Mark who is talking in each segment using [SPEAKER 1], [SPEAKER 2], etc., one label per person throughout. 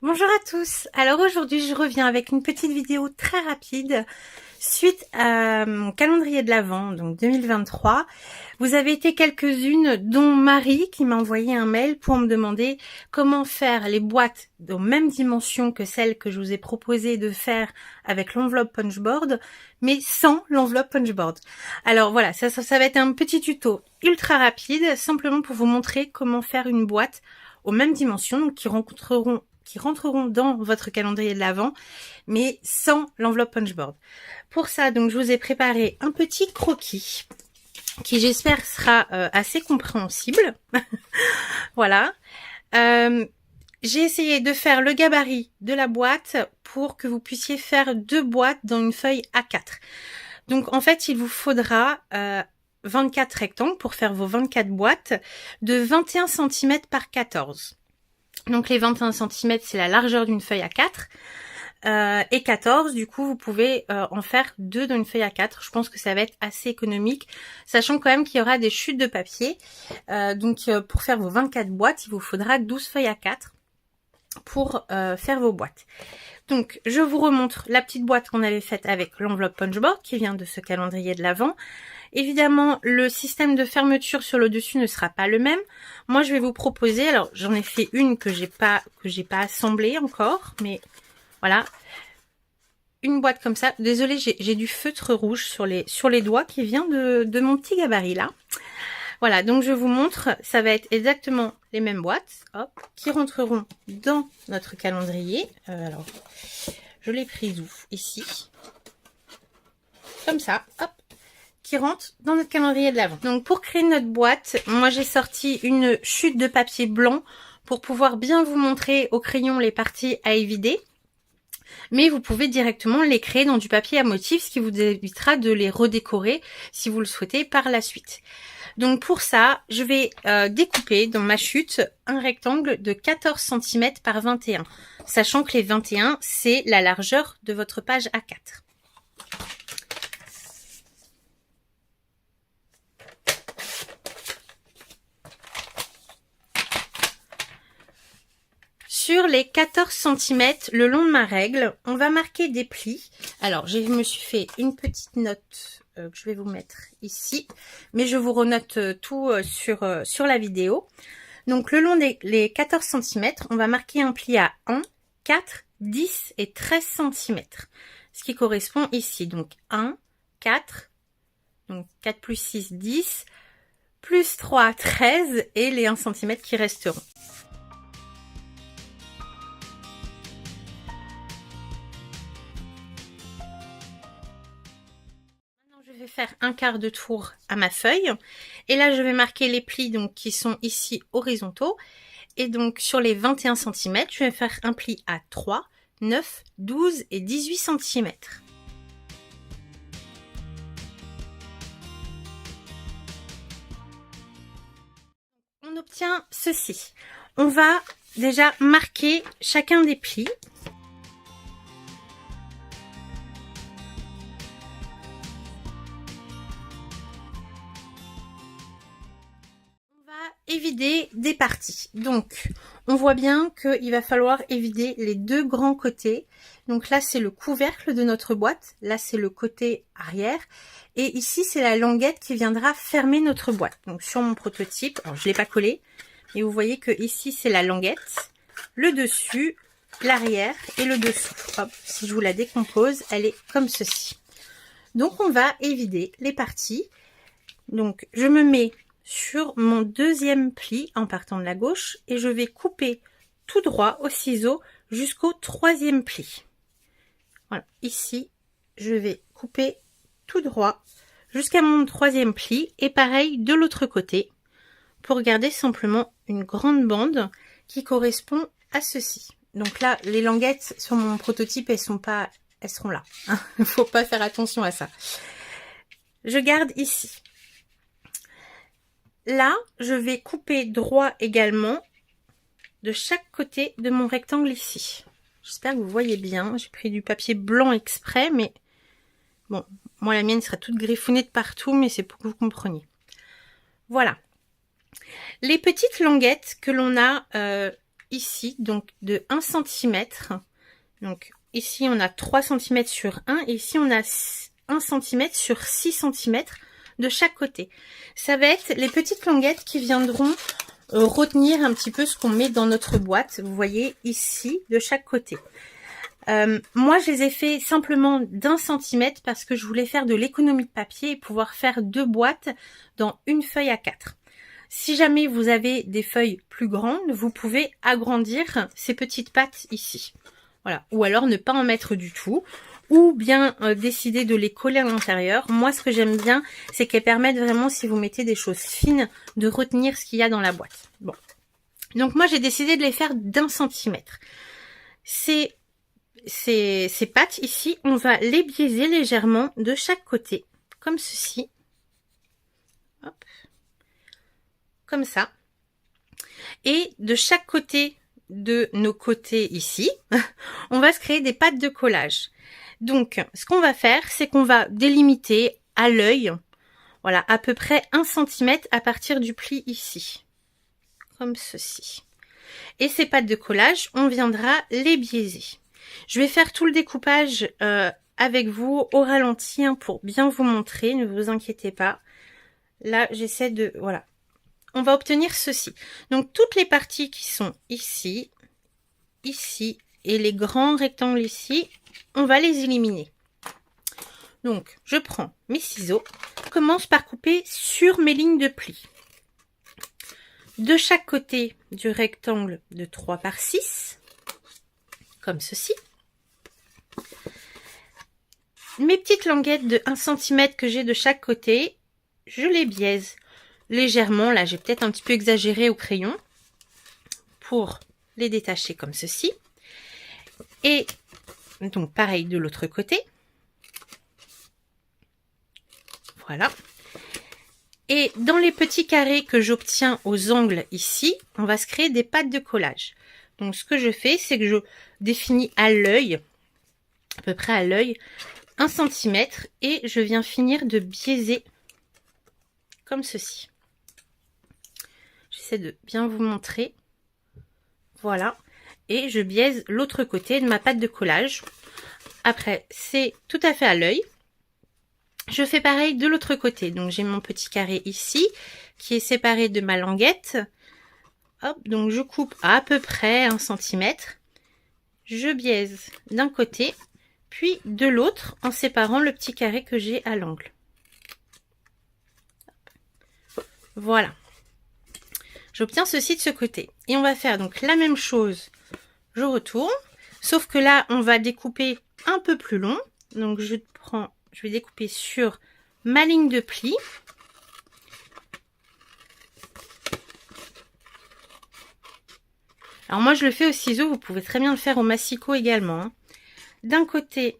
[SPEAKER 1] Bonjour à tous. Alors aujourd'hui, je reviens avec une petite vidéo très rapide suite à mon calendrier de l'Avent, donc 2023. Vous avez été quelques-unes, dont Marie, qui m'a envoyé un mail pour me demander comment faire les boîtes aux mêmes dimensions que celles que je vous ai proposé de faire avec l'enveloppe punchboard, mais sans l'enveloppe punchboard. Alors voilà, ça va être un petit tuto ultra rapide, simplement pour vous montrer comment faire une boîte aux mêmes dimensions, donc qui rentreront dans votre calendrier de l'Avent, mais sans l'enveloppe punchboard. Pour ça, donc, je vous ai préparé un petit croquis qui, j'espère, sera assez compréhensible. Voilà. J'ai essayé de faire le gabarit de la boîte pour que vous puissiez faire 2 boîtes dans une feuille A4. Donc, en fait, il vous faudra 24 rectangles pour faire vos 24 boîtes de 21 cm par 14. Donc les 21 cm, c'est la largeur d'une feuille A4. Et 14, du coup, vous pouvez en faire 2 dans une feuille A4. Je pense que ça va être assez économique, sachant quand même qu'il y aura des chutes de papier. Donc pour faire vos 24 boîtes, il vous faudra 12 feuilles A4 pour faire vos boîtes. Donc je vous remontre la petite boîte qu'on avait faite avec l'enveloppe punchboard qui vient de ce calendrier de l'Avent. Évidemment, le système de fermeture sur le dessus ne sera pas le même. Moi, je vais vous proposer, alors j'en ai fait une que j'ai pas assemblée encore, mais voilà, une boîte comme ça. Désolée, j'ai du feutre rouge sur les doigts qui vient de mon petit gabarit là. Voilà, donc je vous montre, ça va être exactement les mêmes boîtes, hop, qui rentreront dans notre calendrier. Alors, je l'ai prise où? Ici, comme ça, hop, qui rentre dans notre calendrier de l'Avent. Donc pour créer notre boîte, moi j'ai sorti une chute de papier blanc pour pouvoir bien vous montrer au crayon les parties à évider. Mais vous pouvez directement les créer dans du papier à motifs, ce qui vous évitera de les redécorer si vous le souhaitez par la suite. Donc pour ça, je vais découper dans ma chute un rectangle de 14 cm par 21, sachant que les 21, c'est la largeur de votre page A4. Sur les 14 cm, le long de ma règle, on va marquer des plis. Alors, je me suis fait une petite note que je vais vous mettre ici, mais je vous renote tout sur la vidéo. Donc, le long des 14 cm, on va marquer un pli à 1, 4, 10 et 13 cm, ce qui correspond ici. Donc, 1, 4, donc 4 plus 6, 10, plus 3, 13 et les 1 cm qui resteront. Je vais faire un quart de tour à ma feuille et là je vais marquer les plis donc qui sont ici horizontaux et donc sur les 21 cm je vais faire un pli à 3, 9, 12 et 18 cm. On obtient ceci. On va déjà marquer chacun des plis. Évider des parties. Donc, on voit bien qu'il va falloir évider les 2 grands côtés. Donc là, c'est le couvercle de notre boîte. Là, c'est le côté arrière. Et ici, c'est la languette qui viendra fermer notre boîte. Donc, sur mon prototype, alors je ne l'ai pas collé, mais vous voyez que ici, c'est la languette, le dessus, l'arrière et le dessous. Hop, si je vous la décompose, elle est comme ceci. Donc, on va évider les parties. Donc, je me mets sur mon deuxième pli en partant de la gauche et je vais couper tout droit au ciseau jusqu'au 3e pli. Voilà, ici je vais couper tout droit jusqu'à mon 3e pli et pareil de l'autre côté pour garder simplement une grande bande qui correspond à ceci. Donc là les languettes sur mon prototype elles seront là, hein. Il ne faut pas faire attention à ça. Je garde ici. Là, je vais couper droit également de chaque côté de mon rectangle ici. J'espère que vous voyez bien. J'ai pris du papier blanc exprès, mais bon, moi la mienne sera toute griffonnée de partout, mais c'est pour que vous compreniez. Voilà. Les petites languettes que l'on a ici, donc de 1 cm. Donc ici on a 3 cm sur 1 et ici on a 1 cm sur 6 cm de chaque côté. Ça va être les petites languettes qui viendront retenir un petit peu ce qu'on met dans notre boîte. Vous voyez ici de chaque côté. Moi je les ai fait simplement d'1 centimètre parce que je voulais faire de l'économie de papier et pouvoir faire 2 boîtes dans une feuille A4. Si jamais vous avez des feuilles plus grandes, vous pouvez agrandir ces petites pattes ici. Voilà. Ou alors ne pas en mettre du tout. Ou bien décider de les coller à l'intérieur. Moi, ce que j'aime bien, c'est qu'elles permettent vraiment, si vous mettez des choses fines, de retenir ce qu'il y a dans la boîte. Bon. Donc moi, j'ai décidé de les faire d'1 centimètre. Ces pattes ici, on va les biaiser légèrement de chaque côté. Comme ceci. Hop. Comme ça. Et de chaque côté de nos côtés ici, on va se créer des pattes de collage. Donc, ce qu'on va faire, c'est qu'on va délimiter à l'œil, voilà, à peu près 1 cm à partir du pli ici, comme ceci. Et ces pattes de collage, on viendra les biaiser. Je vais faire tout le découpage avec vous au ralenti hein, pour bien vous montrer, ne vous inquiétez pas. Là, j'essaie de... Voilà. On va obtenir ceci. Donc, toutes les parties qui sont ici, ici, et les grands rectangles ici, on va les éliminer. Donc, je prends mes ciseaux, je commence par couper sur mes lignes de pli. De chaque côté du rectangle de 3 par 6, comme ceci. Mes petites languettes de 1 cm que j'ai de chaque côté, je les biaise légèrement. Là, j'ai peut-être un petit peu exagéré au crayon pour les détacher comme ceci. Et donc, pareil de l'autre côté. Voilà. Et dans les petits carrés que j'obtiens aux angles ici, on va se créer des pattes de collage. Donc, ce que je fais, c'est que je définis à l'œil, à peu près à l'œil, 1 cm et je viens finir de biaiser comme ceci. J'essaie de bien vous montrer. Voilà. Et je biaise l'autre côté de ma pâte de collage. Après, c'est tout à fait à l'œil. Je fais pareil de l'autre côté. Donc, j'ai mon petit carré ici qui est séparé de ma languette. Hop, donc je coupe à peu près 1 cm. Je biaise d'un côté, puis de l'autre en séparant le petit carré que j'ai à l'angle. Voilà. J'obtiens ceci de ce côté. Et on va faire donc la même chose. Je retourne. Sauf que là, on va découper un peu plus long. Donc, je vais découper sur ma ligne de pli. Alors, moi, je le fais au ciseau. Vous pouvez très bien le faire au massicot également. Hein. D'un côté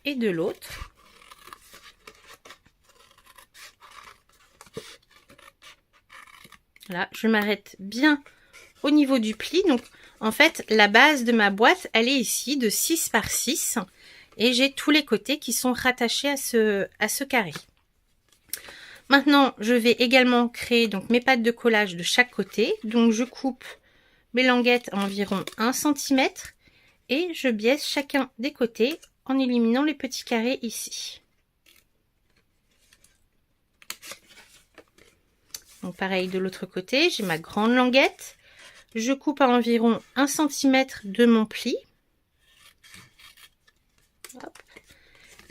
[SPEAKER 1] et de l'autre. Là, je m'arrête bien au niveau du pli. Donc, en fait, la base de ma boîte, elle est ici de 6 par 6. Et j'ai tous les côtés qui sont rattachés à ce carré. Maintenant, je vais également créer donc mes pattes de collage de chaque côté. Donc, je coupe mes languettes à environ 1 cm. Et je biaise chacun des côtés en éliminant les petits carrés ici. Donc pareil de l'autre côté, j'ai ma grande languette. Je coupe à environ 1 cm de mon pli. Hop.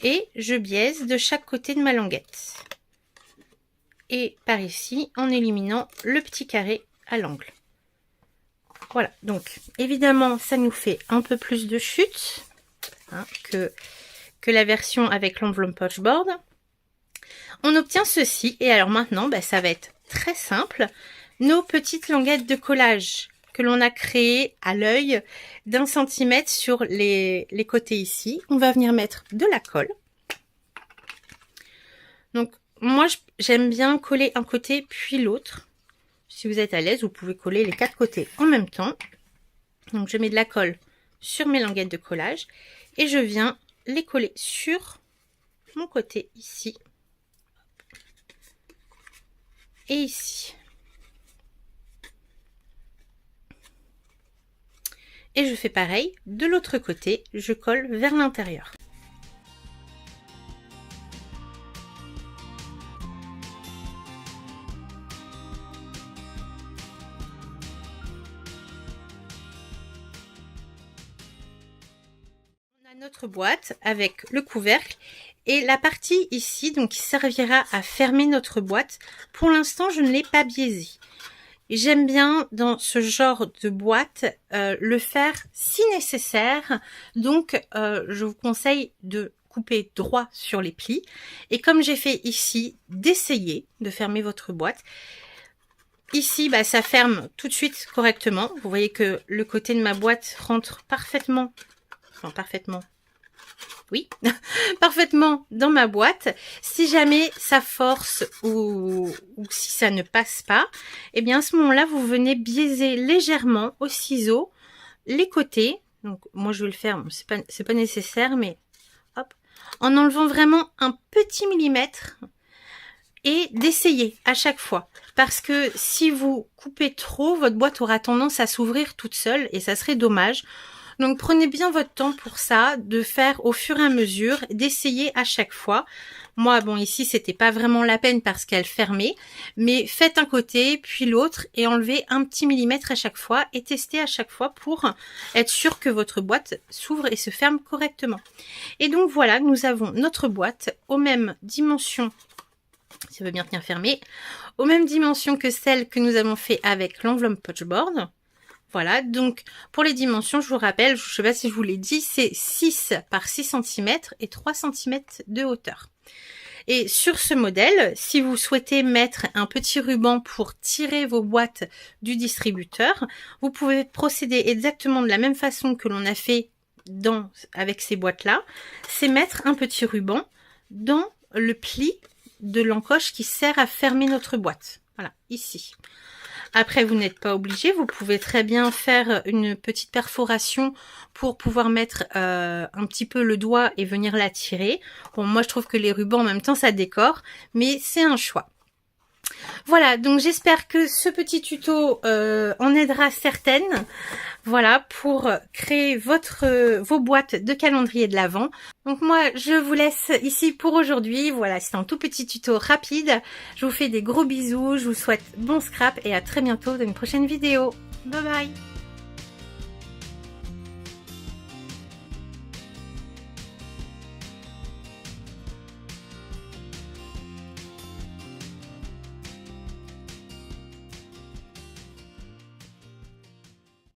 [SPEAKER 1] Et je biaise de chaque côté de ma languette. Et par ici, en éliminant le petit carré à l'angle. Voilà, donc évidemment, ça nous fait un peu plus de chute hein, que la version avec l'enveloppe pochboard. On obtient ceci, et alors maintenant, ça va être très simple. Nos petites languettes de collage que l'on a créées à l'œil d'1 cm sur les côtés ici. On va venir mettre de la colle. Donc, moi, j'aime bien coller un côté puis l'autre. Si vous êtes à l'aise, vous pouvez coller les 4 côtés en même temps. Donc, je mets de la colle sur mes languettes de collage et je viens les coller sur mon côté ici. Et ici. Et je fais pareil de l'autre côté, je colle vers l'intérieur. On a notre boîte avec le couvercle et la partie ici donc qui servira à fermer notre boîte. Pour l'instant, je ne l'ai pas biaisée. J'aime bien dans ce genre de boîte le faire si nécessaire, donc je vous conseille de couper droit sur les plis et comme j'ai fait ici, d'essayer de fermer votre boîte. Ici, ça ferme tout de suite correctement. Vous voyez que le côté de ma boîte rentre parfaitement, enfin parfaitement, oui, parfaitement dans ma boîte. Si jamais ça force ou si ça ne passe pas, eh bien à ce moment-là, vous venez biaiser légèrement au ciseau les côtés. Donc moi je vais le faire, c'est pas nécessaire, mais hop, en enlevant vraiment un petit millimètre et d'essayer à chaque fois. Parce que si vous coupez trop, votre boîte aura tendance à s'ouvrir toute seule et ça serait dommage. Donc prenez bien votre temps pour ça, de faire au fur et à mesure, d'essayer à chaque fois. Moi, bon, ici, c'était pas vraiment la peine parce qu'elle fermait, mais faites un côté, puis l'autre, et enlevez un petit millimètre à chaque fois, et testez à chaque fois pour être sûr que votre boîte s'ouvre et se ferme correctement. Et donc voilà, nous avons notre boîte aux mêmes dimensions, ça veut bien tenir fermé, aux mêmes dimensions que celles que nous avons fait avec l'enveloppe Pochboard. Voilà, donc pour les dimensions, je vous rappelle, je ne sais pas si je vous l'ai dit, c'est 6 par 6 cm et 3 cm de hauteur. Et sur ce modèle, si vous souhaitez mettre un petit ruban pour tirer vos boîtes du distributeur, vous pouvez procéder exactement de la même façon que l'on a fait avec ces boîtes-là, c'est mettre un petit ruban dans le pli de l'encoche qui sert à fermer notre boîte. Voilà, ici. Après, vous n'êtes pas obligé, vous pouvez très bien faire une petite perforation pour pouvoir mettre un petit peu le doigt et venir la tirer. Bon, moi je trouve que les rubans en même temps ça décore, mais c'est un choix. Voilà, donc j'espère que ce petit tuto en aidera certaines. Voilà, pour créer vos boîtes de calendrier de l'Avent. Donc moi, je vous laisse ici pour aujourd'hui. Voilà, c'est un tout petit tuto rapide. Je vous fais des gros bisous, je vous souhaite bon scrap et à très bientôt dans une prochaine vidéo. Bye bye!